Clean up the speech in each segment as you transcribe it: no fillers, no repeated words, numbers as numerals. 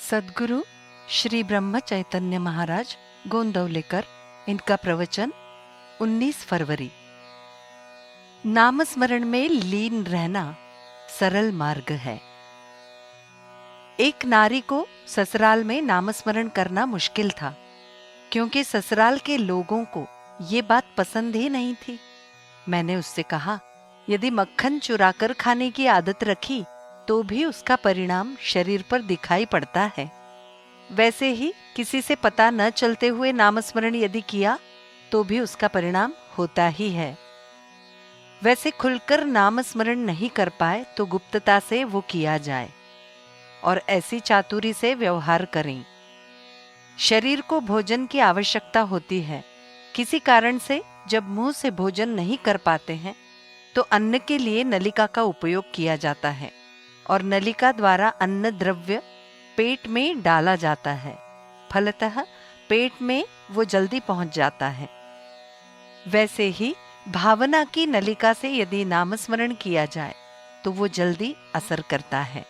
सद्गुरु श्री ब्रह्म चैतन्य महाराज गोंदवलेकर, इनका प्रवचन 19 फरवरी। नामस्मरण में लीन रहना सरल मार्ग है। एक नारी को ससुराल में नामस्मरण करना मुश्किल था, क्योंकि ससुराल के लोगों को ये बात पसंद ही नहीं थी। मैंने उससे कहा, यदि मक्खन चुराकर खाने की आदत रखी तो भी उसका परिणाम शरीर पर दिखाई पड़ता है। वैसे ही किसी से पता न चलते हुए नामस्मरण यदि किया तो भी उसका परिणाम होता ही है। वैसे खुलकर नामस्मरण नहीं कर पाए तो गुप्तता से वो किया जाए और ऐसी चातुरी से व्यवहार करें। शरीर को भोजन की आवश्यकता होती है। किसी कारण से जब मुंह से भोजन नहीं कर पाते हैं तो अन्न के लिए नलिका का उपयोग किया जाता है और नलिका द्वारा अन्न द्रव्य पेट में डाला जाता है। फलतः पेट में वो जल्दी पहुंच जाता है। वैसे ही भावना की नलिका से यदि नामस्मरण किया जाए तो वो जल्दी असर करता है।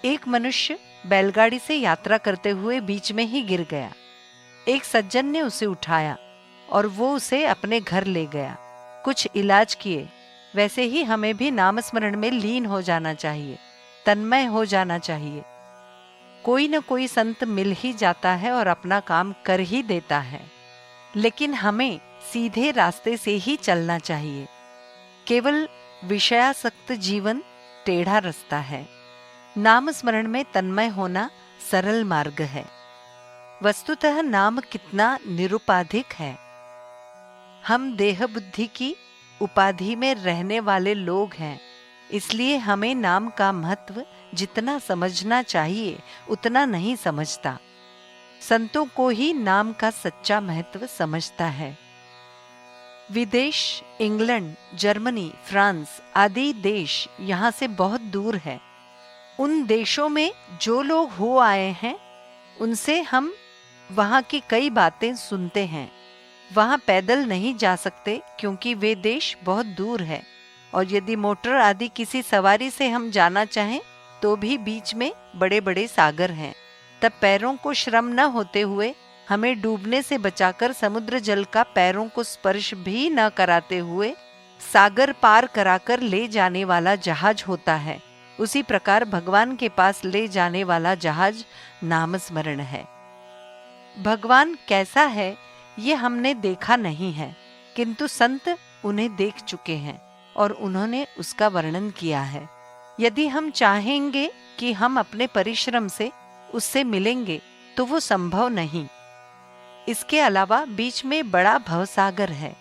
एक मनुष्य बैलगाड़ी से यात्रा करते हुए बीच में ही गिर गया। एक सज्जन ने उसे उठाया और वो उसे अपने घर ले गया, कुछ इलाज किए। वैसे ही हमें भी नामस्मरण में लीन हो जाना चाहिए, तन्मय हो जाना चाहिए। कोई न कोई संत मिल ही जाता है और अपना काम कर ही देता है, लेकिन हमें सीधे रास्ते से ही चलना चाहिए। केवल विषयासक्त जीवन टेढ़ा रास्ता है। नामस्मरण में तन्मय होना सरल मार्ग है। वस्तुतः नाम कितना निरुपाधिक है। हम देह बुद्धि की उपाधि में रहने वाले लोग हैं, इसलिए हमें नाम का महत्व जितना समझना चाहिए उतना नहीं समझता। संतों को ही नाम का सच्चा महत्व समझता है। विदेश, इंग्लैंड, जर्मनी, फ्रांस आदि देश यहाँ से बहुत दूर है। उन देशों में जो लोग हो आए हैं उनसे हम वहाँ की कई बातें सुनते हैं। वहाँ पैदल नहीं जा सकते क्योंकि वे देश बहुत दूर है, और यदि मोटर आदि किसी सवारी से हम जाना चाहें तो भी बीच में बड़े बड़े सागर हैं। तब पैरों को श्रम न होते हुए हमें डूबने से बचाकर समुद्र जल का पैरों को स्पर्श भी न कराते हुए सागर पार कराकर ले जाने वाला जहाज होता है। उसी प्रकार भगवान के पास ले जाने वाला जहाज नामस्मरण है। भगवान कैसा है ये हमने देखा नहीं है, किंतु संत उन्हें देख चुके हैं और उन्होंने उसका वर्णन किया है। यदि हम चाहेंगे कि हम अपने परिश्रम से उससे मिलेंगे तो वो संभव नहीं। इसके अलावा बीच में बड़ा भवसागर है।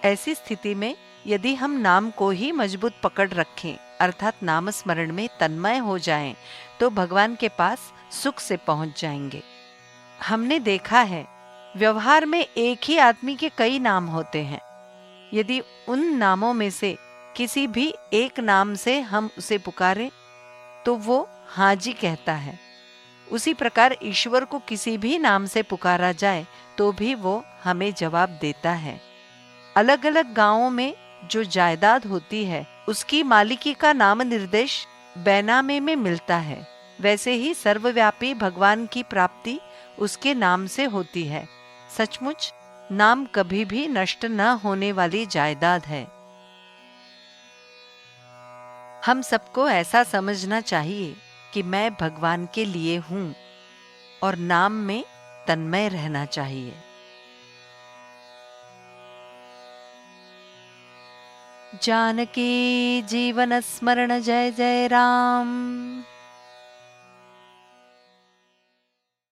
ऐसी स्थिति में यदि हम नाम को ही मजबूत पकड़ रखें, अर्थात नामस्मरण में तन्मय हो जाएं, तो भगवान के पास सुख से पहुंच जाएंगे। हमने देखा है, व्यवहार में एक ही आदमी के कई नाम होते हैं। यदि उन नामों में से किसी भी एक नाम से हम उसे पुकारें तो वो हाँ जी कहता है। उसी प्रकार ईश्वर को किसी भी नाम से पुकारा जाए तो भी वो हमें जवाब देता है। अलग अलग गांवों में जो जायदाद होती है उसकी मालिकी का नाम निर्देश बैनामे में मिलता है। वैसे ही सर्वव्यापी भगवान की प्राप्ति उसके नाम से होती है। सचमुच नाम कभी भी नष्ट न होने वाली जायदाद है। हम सबको ऐसा समझना चाहिए कि मैं भगवान के लिए हूं और नाम में तन्मय रहना चाहिए। जानकी जीवन स्मरण जय जय राम।